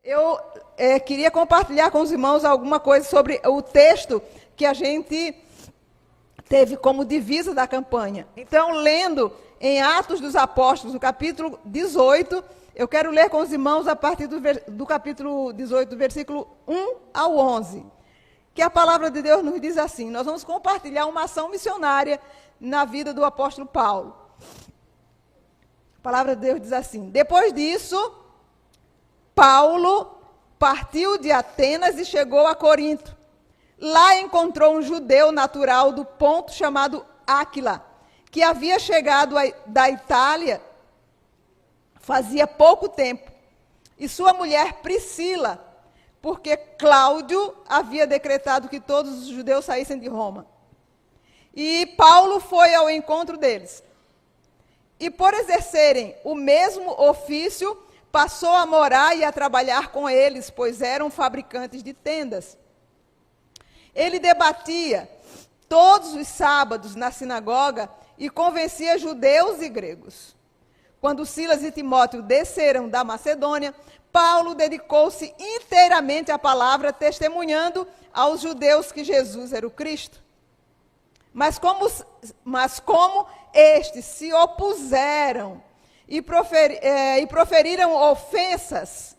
Eu queria compartilhar com os irmãos alguma coisa sobre o texto que a gente teve como divisa da campanha. Então, lendo em Atos dos Apóstolos, no capítulo 18, eu quero ler com os irmãos a partir do capítulo 18, do versículo 1 ao 11, que a palavra de Deus nos diz assim: nós vamos compartilhar uma ação missionária na vida do apóstolo Paulo. A palavra de Deus diz assim: depois disso, Paulo partiu de Atenas e chegou a Corinto. Lá encontrou um judeu natural do Ponto chamado Áquila, que havia chegado da Itália fazia pouco tempo, e sua mulher Priscila, porque Cláudio havia decretado que todos os judeus saíssem de Roma. E Paulo foi ao encontro deles. E por exercerem o mesmo ofício, passou a morar e a trabalhar com eles, pois eram fabricantes de tendas. Ele debatia todos os sábados na sinagoga e convencia judeus e gregos. Quando Silas e Timóteo desceram da Macedônia, Paulo dedicou-se inteiramente à palavra, testemunhando aos judeus que Jesus era o Cristo. Mas como estes se opuseram e proferiram ofensas,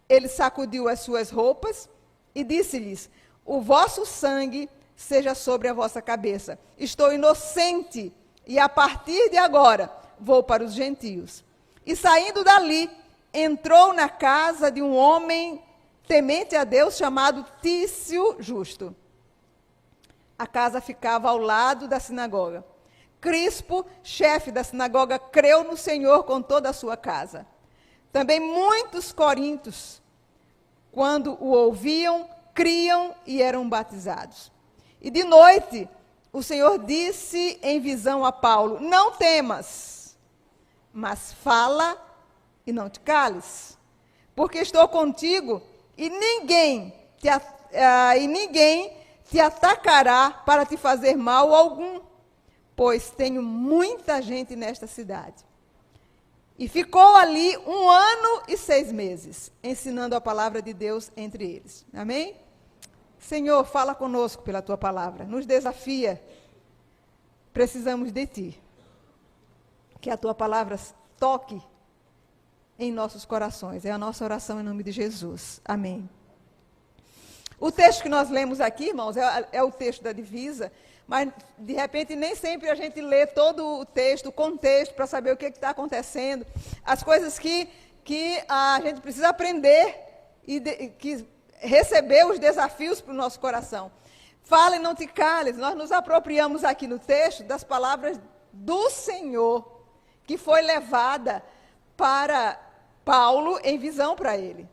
ele sacudiu as suas roupas e disse-lhes: o vosso sangue seja sobre a vossa cabeça. Estou inocente e a partir de agora vou para os gentios. E saindo dali, entrou na casa de um homem temente a Deus chamado Tício Justo. A casa ficava ao lado da sinagoga. Crispo, chefe da sinagoga, creu no Senhor com toda a sua casa. Também muitos coríntios, quando o ouviam, criam e eram batizados. E de noite, o Senhor disse em visão a Paulo: não temas, mas fala e não te cales, porque estou contigo e ninguém te atacará para te fazer mal algum, pois tenho muita gente nesta cidade. E ficou ali 1 ano e 6 meses, ensinando a palavra de Deus entre eles. Amém? Senhor, fala conosco pela tua palavra, nos desafia, precisamos de ti. Que a tua palavra toque em nossos corações, é a nossa oração em nome de Jesus. Amém. O texto que nós lemos aqui, irmãos, é o texto da divisa, mas, de repente, nem sempre a gente lê todo o texto, o contexto, para saber o que está acontecendo, as coisas que a gente precisa aprender e que receber os desafios para o nosso coração. Fala e não te cales. Nós nos apropriamos aqui no texto das palavras do Senhor, que foi levada para Paulo em visão para ele.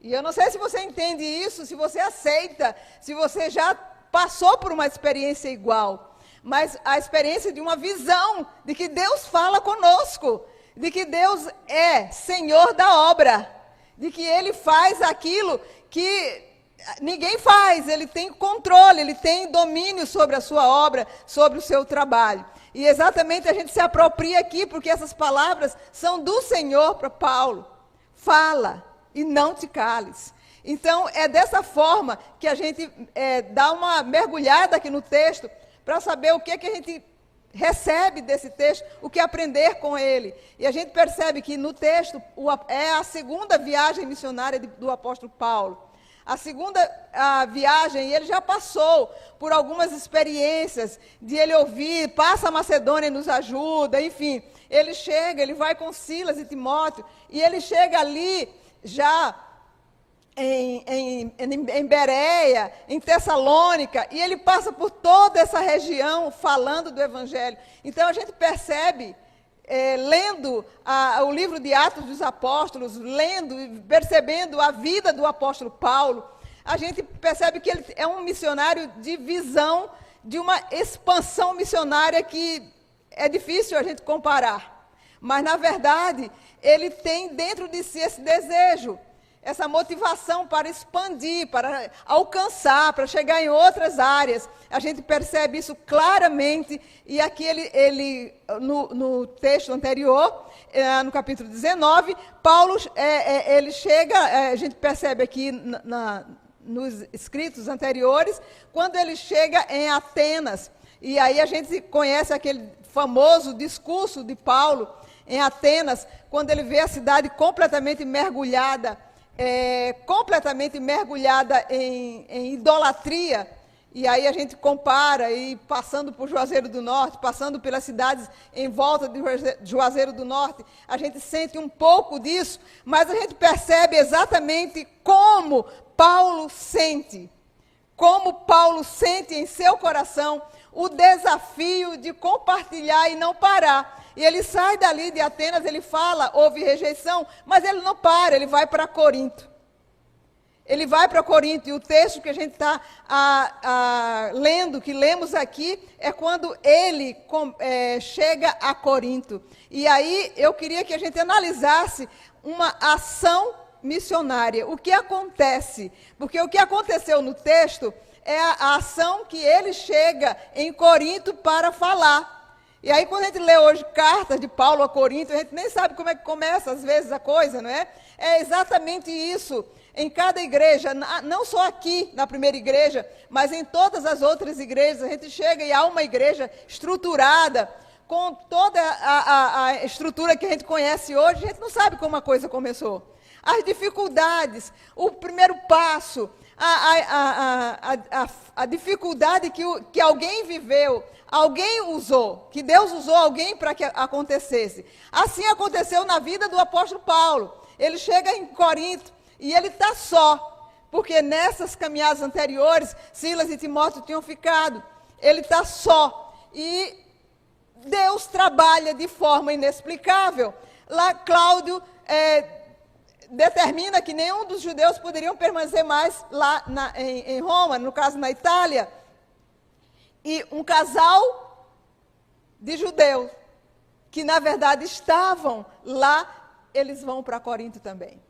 E eu não sei se você entende isso, se você aceita, se você já passou por uma experiência igual, mas a experiência de uma visão de que Deus fala conosco, de que Deus é Senhor da obra, de que Ele faz aquilo que ninguém faz, Ele tem controle, Ele tem domínio sobre a sua obra, sobre o seu trabalho. E exatamente a gente se apropria aqui, porque essas palavras são do Senhor para Paulo. Fala e não te cales. Então, é dessa forma que a gente dá uma mergulhada aqui no texto, para saber o que a gente recebe desse texto, o que aprender com ele. E a gente percebe que no texto é a segunda viagem missionária do apóstolo Paulo. A segunda viagem, ele já passou por algumas experiências de ele ouvir, passa a Macedônia e nos ajuda, enfim. Ele chega, ele vai com Silas e Timóteo, e ele chega ali já em Bereia, em Tessalônica, e ele passa por toda essa região falando do Evangelho. Então a gente percebe, lendo o livro de Atos dos Apóstolos, lendo e percebendo a vida do apóstolo Paulo, a gente percebe que ele é um missionário de visão, de uma expansão missionária que é difícil a gente comparar. Mas, na verdade, ele tem dentro de si esse desejo essa motivação para expandir, para alcançar, para chegar em outras áreas. A gente percebe isso claramente, e aqui no texto anterior, no capítulo 19, Paulo, ele chega, a gente percebe aqui nos escritos anteriores, quando ele chega em Atenas, e aí a gente conhece aquele famoso discurso de Paulo em Atenas, quando ele vê a cidade completamente mergulhada em idolatria. E aí a gente compara, e passando por Juazeiro do Norte, passando pelas cidades em volta de Juazeiro do Norte, a gente sente um pouco disso, mas a gente percebe exatamente como Paulo sente em seu coração o desafio de compartilhar e não parar. E ele sai dali de Atenas, ele fala, houve rejeição, mas ele não para, ele vai para Corinto. Ele vai para Corinto, e o texto que a gente está lendo, que lemos aqui, é quando ele chega a Corinto. E aí eu queria que a gente analisasse uma ação missionária. O que acontece? Porque o que aconteceu no texto é a ação que ele chega em Corinto para falar. E aí, quando a gente lê hoje cartas de Paulo a Corinto, a gente nem sabe como é que começa, às vezes, a coisa, não é? É exatamente isso. Em cada igreja, não só aqui na primeira igreja, mas em todas as outras igrejas, a gente chega e há uma igreja estruturada, com toda a estrutura que a gente conhece hoje, a gente não sabe como a coisa começou. As dificuldades, o primeiro passo, a dificuldade que alguém viveu, alguém usou, que Deus usou alguém para que acontecesse. Assim aconteceu na vida do apóstolo Paulo. Ele chega em Corinto e ele está só, porque nessas caminhadas anteriores, Silas e Timóteo tinham ficado. Ele está só. E Deus trabalha de forma inexplicável. Lá, Cláudio determina que nenhum dos judeus poderiam permanecer mais lá em Roma, no caso na Itália. E um casal de judeus, que na verdade estavam lá, eles vão para Corinto também.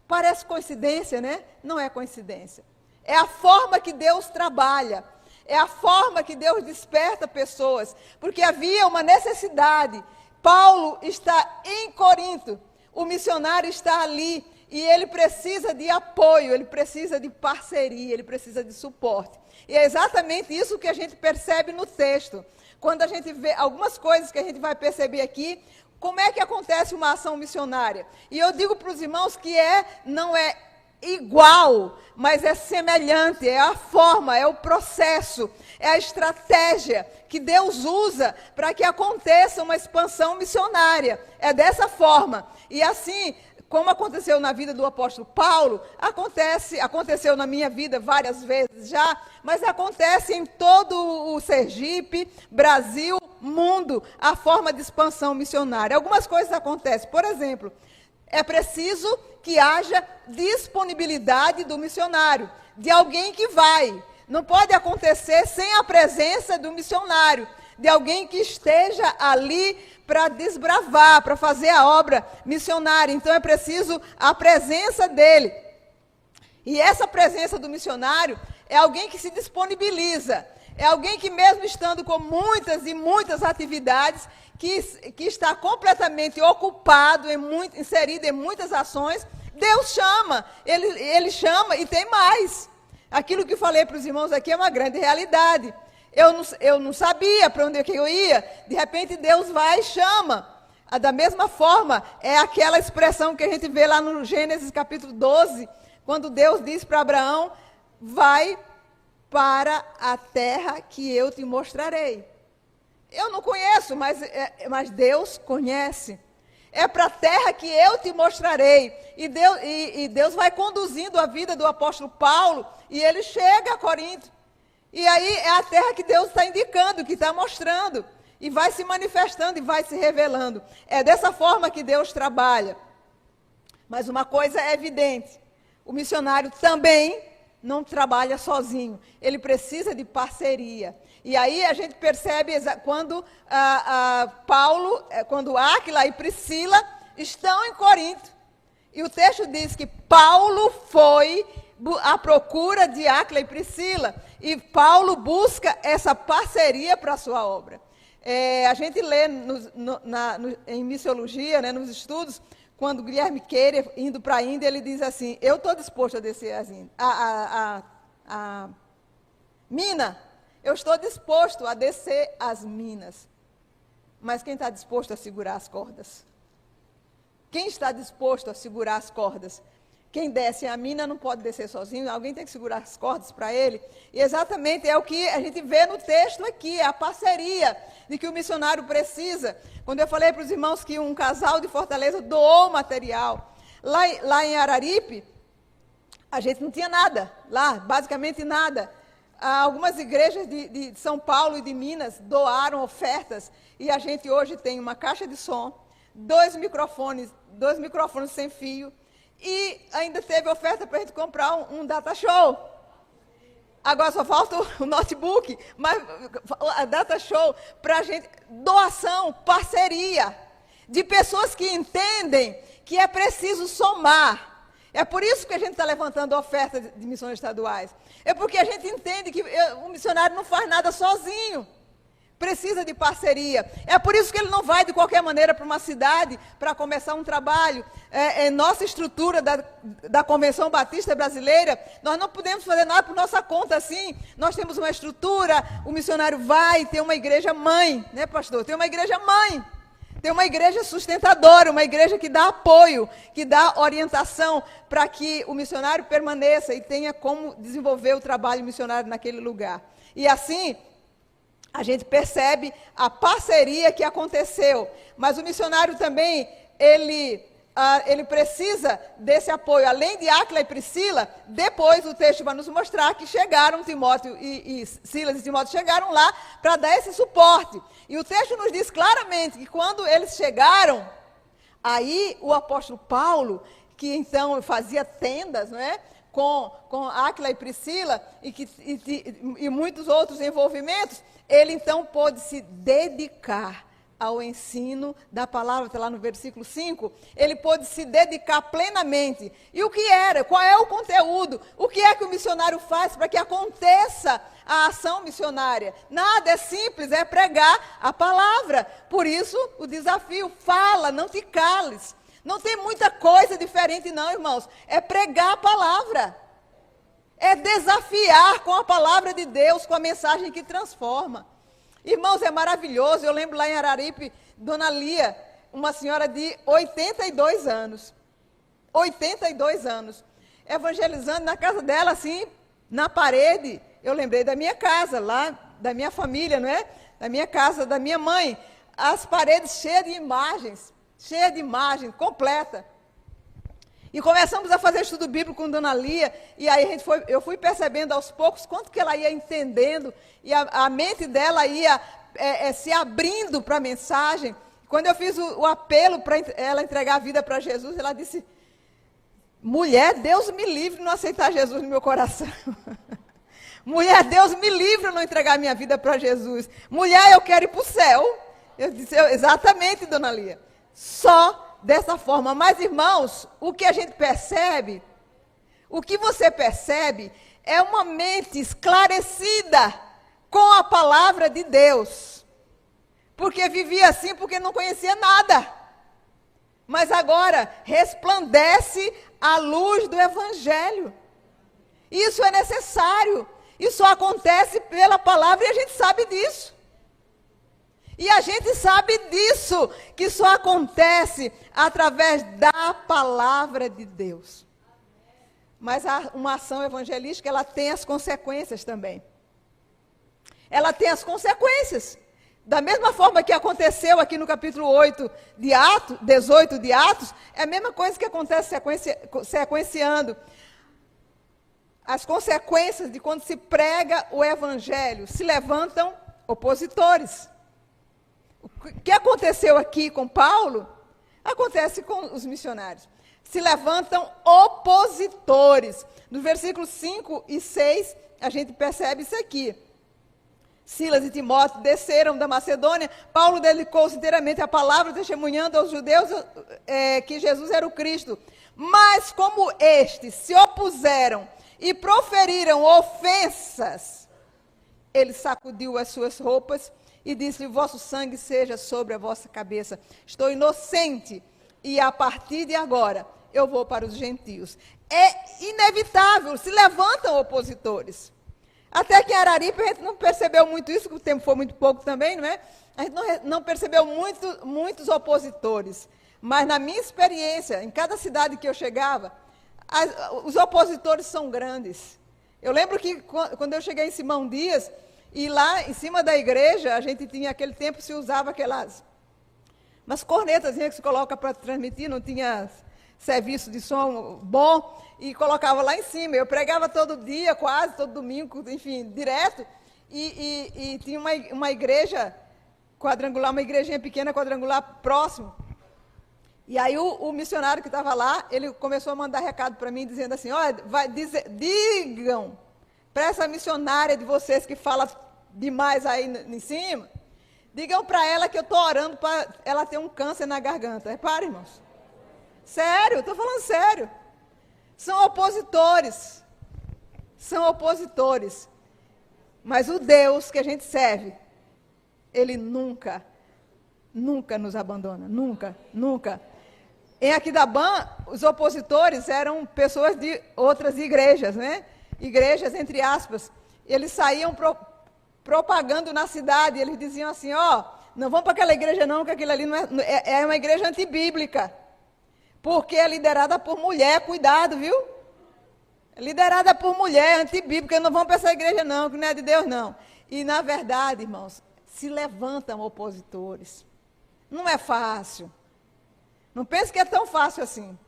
Parece coincidência, né? Não é coincidência. É a forma que Deus trabalha. É a forma que Deus desperta pessoas. Porque havia uma necessidade. Paulo está em Corinto. O missionário está ali. E ele precisa de apoio, ele precisa de parceria, ele precisa de suporte. E é exatamente isso que a gente percebe no texto. Quando a gente vê algumas coisas que a gente vai perceber aqui, como é que acontece uma ação missionária? E eu digo para os irmãos que não é igual, mas é semelhante, é a forma, é o processo, é a estratégia que Deus usa para que aconteça uma expansão missionária. É dessa forma. E assim, como aconteceu na vida do apóstolo Paulo, aconteceu na minha vida várias vezes já, mas acontece em todo o Sergipe, Brasil, mundo, a forma de expansão missionária. Algumas coisas acontecem. Por exemplo, é preciso que haja disponibilidade do missionário, de alguém que vai. Não pode acontecer sem a presença do missionário, de alguém que esteja ali para desbravar, para fazer a obra missionária. Então é preciso a presença dele. E essa presença do missionário é alguém que se disponibiliza. É alguém que, mesmo estando com muitas e muitas atividades, que está completamente ocupado, inserido em muitas ações, Deus chama. Ele chama e tem mais. Aquilo que eu falei para os irmãos aqui é uma grande realidade. Eu não sabia para onde eu ia. De repente, Deus vai e chama. Da mesma forma, é aquela expressão que a gente vê lá no Gênesis capítulo 12, quando Deus diz para Abraão, vai para a terra que eu te mostrarei. Eu não conheço, mas Deus conhece. É para a terra que eu te mostrarei. E Deus vai conduzindo a vida do apóstolo Paulo, e ele chega a Corinto. E aí é a terra que Deus está indicando, que está mostrando. E vai se manifestando e vai se revelando. É dessa forma que Deus trabalha. Mas uma coisa é evidente. O missionário também não trabalha sozinho. Ele precisa de parceria. E aí a gente percebe quando Paulo, quando Áquila e Priscila estão em Corinto. E o texto diz que Paulo foi à procura de Áquila e Priscila. E Paulo busca essa parceria para a sua obra. A gente lê em missiologia, né, nos estudos, quando Guilherme Queira, indo para a Índia, ele diz assim, eu estou disposto a descer a mina, eu estou disposto a descer as minas. Mas quem está disposto a segurar as cordas? Quem está disposto a segurar as cordas? Quem desce a mina não pode descer sozinho, alguém tem que segurar as cordas para ele. E exatamente é o que a gente vê no texto aqui, a parceria de que o missionário precisa. Quando eu falei para os irmãos que um casal de Fortaleza doou material, lá em Araripe, a gente não tinha nada, lá, basicamente nada. Algumas igrejas de São Paulo e de Minas doaram ofertas, e a gente hoje tem uma caixa de som, dois microfones sem fio, e ainda teve oferta para a gente comprar um data show. Agora só falta o notebook, mas a data show para a gente, doação, parceria, de pessoas que entendem que é preciso somar. É por isso que a gente está levantando oferta de missões estaduais. É porque a gente entende que o missionário não faz nada sozinho. Precisa de parceria. É por isso que ele não vai de qualquer maneira para uma cidade para começar um trabalho. Nossa estrutura da Convenção Batista Brasileira, nós não podemos fazer nada por nossa conta assim. Nós temos uma estrutura, o missionário vai ter uma igreja mãe, né, pastor? Tem uma igreja mãe. Tem uma igreja sustentadora, uma igreja que dá apoio, que dá orientação para que o missionário permaneça e tenha como desenvolver o trabalho missionário naquele lugar. E assim, a gente percebe a parceria que aconteceu. Mas o missionário também, ele precisa desse apoio. Além de Áquila e Priscila, depois o texto vai nos mostrar que chegaram, Timóteo e Silas e Timóteo chegaram lá para dar esse suporte. E o texto nos diz claramente que quando eles chegaram, aí o apóstolo Paulo, que então fazia tendas, não é? Com Áquila e Priscila e muitos outros envolvimentos, ele então pôde se dedicar ao ensino da palavra, está lá no versículo 5, ele pôde se dedicar plenamente. E o que era? Qual é o conteúdo? O que é que o missionário faz para que aconteça a ação missionária? Nada, é simples, é pregar a palavra. Por isso, o desafio, fala, não te cales. Não tem muita coisa diferente não, irmãos. É pregar a palavra. É desafiar com a palavra de Deus, com a mensagem que transforma. Irmãos, é maravilhoso. Eu lembro lá em Araripe, Dona Lia, uma senhora de 82 anos. 82 anos. Evangelizando na casa dela, assim, na parede. Eu lembrei da minha casa, lá, da minha família, não é? Da minha casa, da minha mãe. As paredes cheias de imagens, completa. E começamos a fazer estudo bíblico com Dona Lia, e aí eu fui percebendo aos poucos quanto que ela ia entendendo, e a mente dela ia se abrindo para a mensagem. Quando eu fiz o apelo para ela entregar a vida para Jesus, ela disse, mulher, Deus me livre de não aceitar Jesus no meu coração. Mulher, Deus me livre de não entregar minha vida para Jesus. Mulher, eu quero ir para o céu. Eu disse, exatamente, Dona Lia. Só dessa forma. Mas, irmãos, o que a gente percebe, o que você percebe, é uma mente esclarecida com a palavra de Deus. Porque vivia assim, porque não conhecia nada. Mas agora resplandece a luz do Evangelho. Isso é necessário. Isso acontece pela palavra e a gente sabe disso. E a gente sabe disso, que só acontece através da palavra de Deus. Mas uma ação evangelística, ela tem as consequências também. Ela tem as consequências. Da mesma forma que aconteceu aqui no capítulo 8 de Atos, 18 de Atos, é a mesma coisa que acontece sequenciando. As consequências de quando se prega o evangelho, se levantam opositores. O que aconteceu aqui com Paulo, acontece com os missionários. Se levantam opositores. No versículos 5 e 6, a gente percebe isso aqui. Silas e Timóteo desceram da Macedônia. Paulo dedicou-se inteiramente à palavra, testemunhando aos judeus que Jesus era o Cristo. Mas como estes se opuseram e proferiram ofensas, ele sacudiu as suas roupas e disse: vosso sangue seja sobre a vossa cabeça. Estou inocente e a partir de agora eu vou para os gentios. É inevitável, se levantam opositores. Até que em Araripe a gente não percebeu muito isso, porque o tempo foi muito pouco também, não é? A gente não percebeu muitos opositores. Mas na minha experiência, em cada cidade que eu chegava, os opositores são grandes. Eu lembro que quando eu cheguei em Simão Dias, e lá em cima da igreja, a gente tinha, aquele tempo se usava aquelas umas cornetas que se coloca para transmitir, não tinha serviço de som bom, e colocava lá em cima. Eu pregava todo dia, quase, todo domingo, enfim, direto, e tinha uma igreja quadrangular, uma igrejinha pequena, quadrangular, próximo. E aí o missionário que estava lá, ele começou a mandar recado para mim, dizendo assim: olha, digam para essa missionária de vocês que fala demais aí em cima, digam para ela que eu estou orando para ela ter um câncer na garganta. Repare, irmãos. Sério, estou falando sério. São opositores. São opositores. Mas o Deus que a gente serve, ele nunca nos abandona. Nunca, nunca. Em Aquidabã, os opositores eram pessoas de outras igrejas, né? Igrejas, entre aspas. Eles saíam propagando na cidade. Eles diziam assim: ó, não vão para aquela igreja não, que aquilo ali não é uma igreja antibíblica. Porque é liderada por mulher, cuidado, viu? É liderada por mulher, antibíblica, não vão para essa igreja não, que não é de Deus não. E na verdade, irmãos, se levantam opositores. Não é fácil. Não pense que é tão fácil assim.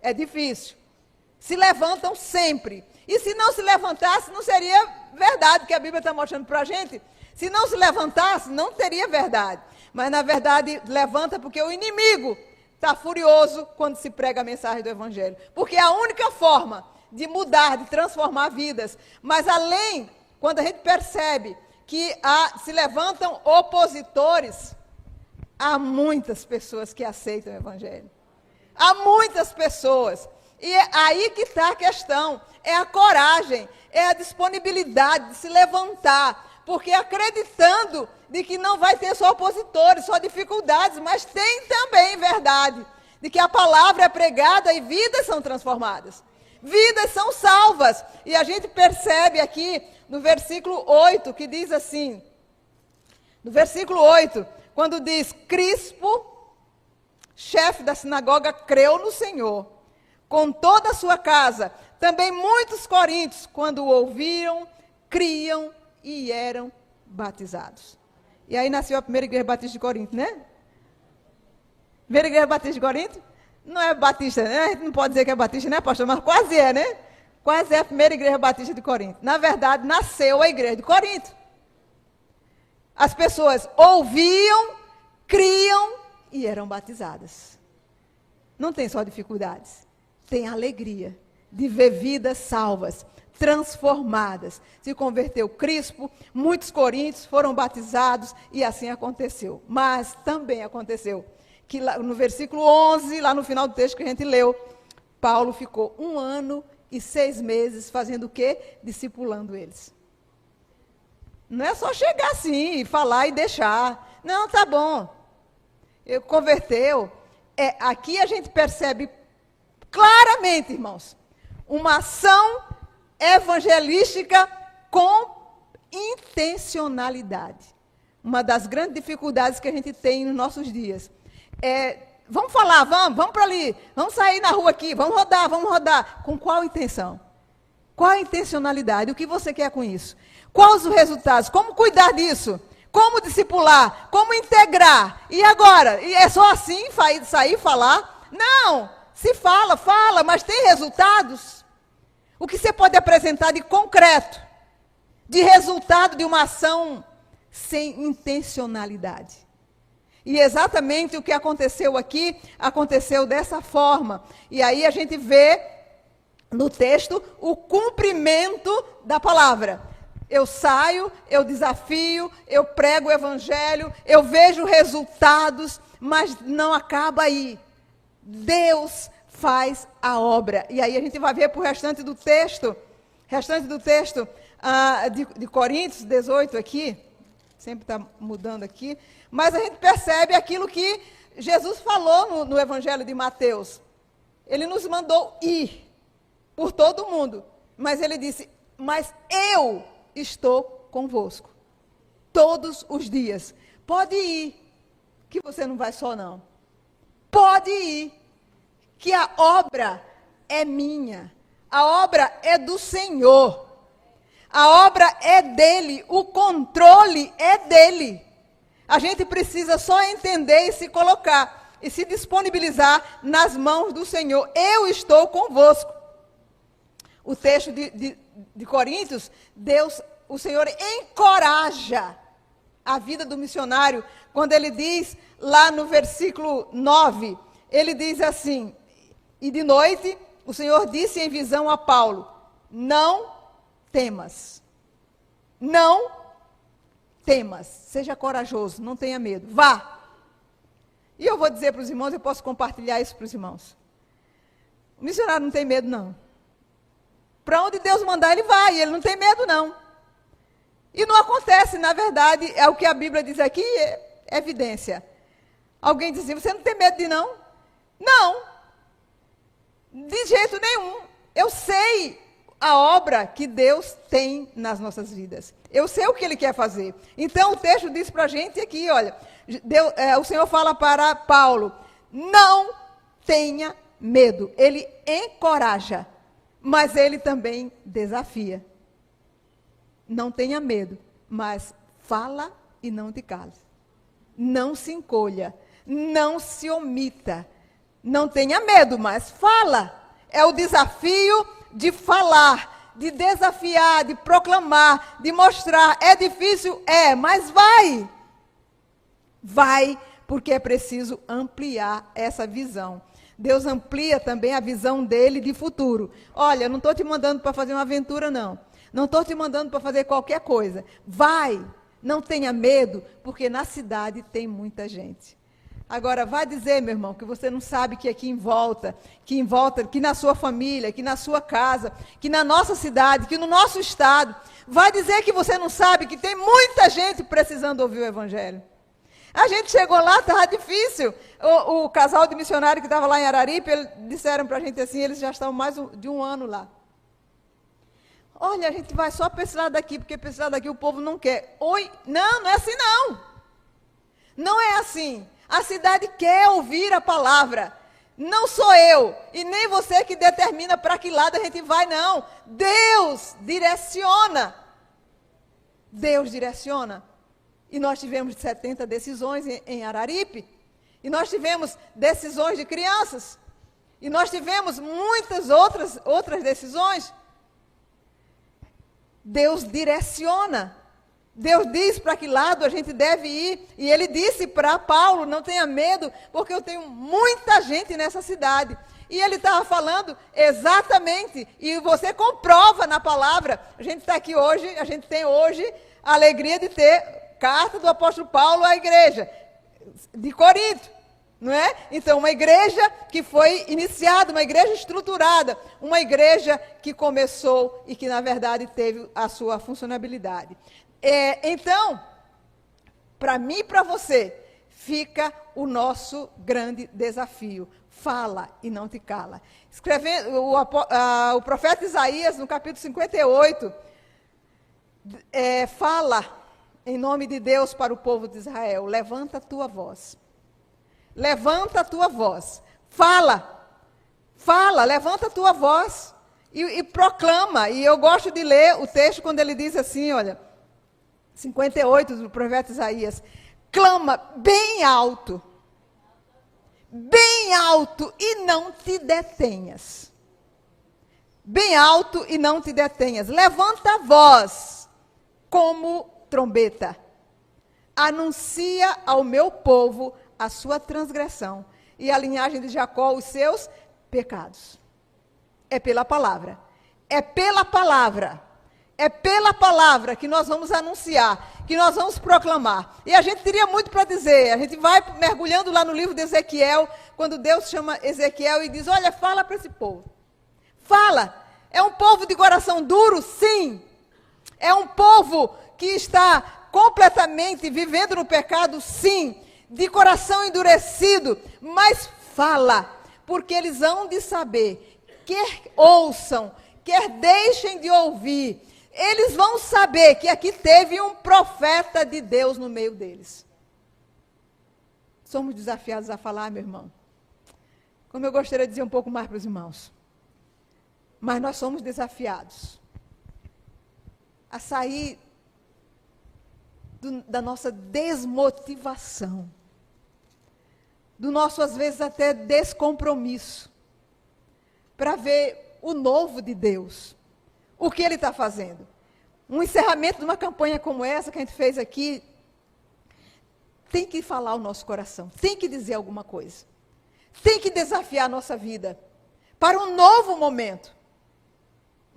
É difícil. Se levantam sempre. E se não se levantasse, não seria verdade, que a Bíblia está mostrando para a gente. Se não se levantasse, não teria verdade. Mas, na verdade, levanta porque o inimigo está furioso quando se prega a mensagem do Evangelho. Porque é a única forma de mudar, de transformar vidas. Mas, além, quando a gente percebe que se levantam opositores, há muitas pessoas que aceitam o Evangelho. Há muitas pessoas. E é aí que está a questão. É a coragem, é a disponibilidade de se levantar. Porque acreditando de que não vai ter só opositores, só dificuldades, mas tem também verdade. De que a palavra é pregada e vidas são transformadas. Vidas são salvas. E a gente percebe aqui no versículo 8, que diz assim, no versículo 8, quando diz: Crispo, chefe da sinagoga, creu no Senhor, com toda a sua casa. Também muitos coríntios, quando o ouviram, criam e eram batizados. E aí nasceu a primeira igreja batista de Corinto, né? Primeira igreja batista de Corinto? Não é batista, né? A gente não pode dizer que é batista, né, pastor? Mas quase é, né? Quase é a primeira igreja batista de Corinto. Na verdade, nasceu a igreja de Corinto. As pessoas ouviam, criam e eram batizadas. Não tem só dificuldades, tem alegria de ver vidas salvas, transformadas. Se converteu Crispo, muitos coríntios foram batizados e assim aconteceu. Mas também aconteceu que lá, no versículo 11, lá no final do texto que a gente leu, Paulo ficou 1 ano e 6 meses fazendo o quê? Discipulando eles. Não é só chegar assim e falar e deixar. Não, tá bom. Eu converteu. Aqui a gente percebe claramente, irmãos, uma ação evangelística com intencionalidade. Uma das grandes dificuldades que a gente tem nos nossos dias. Vamos falar, vamos para ali, vamos sair na rua aqui, vamos rodar. Com qual intenção? Qual a intencionalidade? O que você quer com isso? Quais os resultados? Como cuidar disso? Como discipular? Como integrar? E agora? E é só assim, sair, falar? Não! Se fala, mas tem resultados? O que você pode apresentar de concreto? De resultado de uma ação sem intencionalidade? E exatamente o que aconteceu aqui, aconteceu dessa forma. E aí a gente vê no texto o cumprimento da palavra. Eu saio, eu desafio, eu prego o evangelho, eu vejo resultados, mas não acaba aí. Deus faz a obra. E aí a gente vai ver para o restante do texto de Coríntios 18 aqui, sempre está mudando aqui, mas a gente percebe aquilo que Jesus falou no Evangelho de Mateus. Ele nos mandou ir por todo mundo, mas ele disse, mas eu estou convosco todos os dias. Pode ir, que você não vai só não. Pode ir, que a obra é minha. A obra é do Senhor. A obra é dele. O controle é dele. A gente precisa só entender e se colocar e se disponibilizar nas mãos do Senhor. Eu estou convosco. O texto de Coríntios, o Senhor encoraja a vida do missionário, quando ele diz, lá no versículo 9, ele diz assim, e de noite o Senhor disse em visão a Paulo, não temas, não temas, seja corajoso, não tenha medo, vá. E eu vou dizer para os irmãos, eu posso compartilhar isso para os irmãos. O missionário não tem medo não. Para onde Deus mandar ele vai, ele não tem medo não. E não acontece, na verdade, é o que a Bíblia diz aqui, é evidência. Alguém diz assim, você não tem medo de não? Não, de jeito nenhum. Eu sei a obra que Deus tem nas nossas vidas. Eu sei o que Ele quer fazer. Então o texto diz para a gente aqui, olha, o Senhor fala para Paulo, não tenha medo. Ele encoraja, mas Ele também desafia. Não tenha medo, mas fala e não te cales. Não se encolha, não se omita. Não tenha medo, mas fala. É o desafio de falar, de desafiar, de proclamar, de mostrar. É difícil? É, mas vai. Vai, porque é preciso ampliar essa visão. Deus amplia também a visão dele de futuro. Olha, não estou te mandando para fazer uma aventura, não. Não estou te mandando para fazer qualquer coisa. Vai, não tenha medo, porque na cidade tem muita gente. Agora, vai dizer, meu irmão, que você não sabe que aqui em volta, que na sua família, que na sua casa, que na nossa cidade, que no nosso estado, vai dizer que você não sabe que tem muita gente precisando ouvir o Evangelho. A gente chegou lá, estava difícil. O casal de missionário que estava lá em Araripe, eles disseram para a gente assim, eles já estão mais de um ano lá. Olha, a gente vai só para esse lado daqui, porque para esse lado daqui o povo não quer. Oi? Não, não é assim não. Não é assim. A cidade quer ouvir a palavra. Não sou eu e nem você que determina para que lado a gente vai, não. Deus direciona. Deus direciona. E nós tivemos 70 decisões em Araripe. E nós tivemos decisões de crianças. E nós tivemos muitas outras decisões. Deus direciona. Deus diz para que lado a gente deve ir. E ele disse para Paulo, não tenha medo, porque eu tenho muita gente nessa cidade. E ele estava falando exatamente, e você comprova na palavra. A gente está aqui hoje, a gente tem hoje a alegria de ter carta do apóstolo Paulo à igreja de Corinto. Não é? Então, uma igreja que foi iniciada, uma igreja estruturada, uma igreja que começou e que, na verdade, teve a sua funcionabilidade. Então, para mim e para você, fica o nosso grande desafio. Fala e não te cala. Escrevendo, o profeta Isaías, no capítulo 58, fala em nome de Deus para o povo de Israel, levanta a tua voz. Levanta a tua voz, fala, levanta a tua voz e proclama. E eu gosto de ler o texto quando ele diz assim, olha, 58 do profeta Isaías, clama bem alto e não te detenhas. Bem alto e não te detenhas. Levanta a voz como trombeta. Anuncia ao meu povo a sua transgressão e a linhagem de Jacó os seus pecados. É pela palavra. É pela palavra É pela palavra que nós vamos anunciar, que nós vamos proclamar. E a gente teria muito para dizer. A gente vai mergulhando lá no livro de Ezequiel, quando Deus chama Ezequiel e diz, olha, fala para esse povo. Fala. É um povo de coração duro? Sim. É um povo que está completamente vivendo no pecado? Sim. De coração endurecido? Mas fala. Porque eles hão de saber, quer ouçam, quer deixem de ouvir, eles vão saber que aqui teve um profeta de Deus no meio deles. Somos desafiados a falar, meu irmão. Como eu gostaria de dizer um pouco mais para os irmãos. Mas nós somos desafiados a sair da nossa desmotivação, do nosso, às vezes, até descompromisso, para ver o novo de Deus. O que Ele está fazendo? Um encerramento de uma campanha como essa que a gente fez aqui, tem que falar o nosso coração, tem que dizer alguma coisa. Tem que desafiar a nossa vida para um novo momento.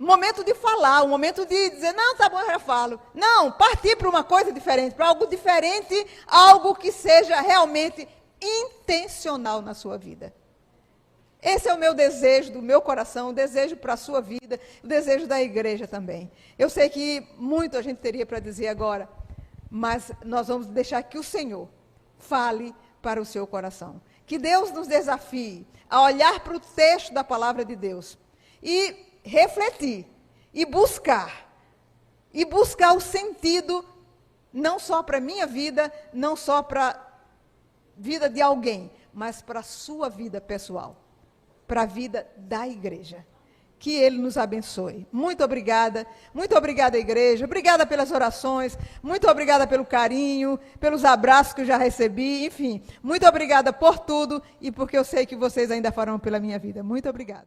Um momento de falar, um momento de dizer, não, tá bom, eu já falo. Não, partir para uma coisa diferente, para algo diferente, algo que seja realmente intencional na sua vida. Esse é o meu desejo do meu coração, o desejo para a sua vida, o desejo da igreja também. Eu sei que muito a gente teria para dizer agora, mas nós vamos deixar que o Senhor fale para o seu coração. Que Deus nos desafie a olhar para o texto da palavra de Deus e refletir e buscar o sentido não só para a minha vida, não só para a vida de alguém, mas para a sua vida pessoal, para a vida da igreja. Que Ele nos abençoe. Muito obrigada, igreja. Obrigada pelas orações, muito obrigada pelo carinho, pelos abraços que eu já recebi, enfim. Muito obrigada por tudo e porque eu sei que vocês ainda farão pela minha vida. Muito obrigada.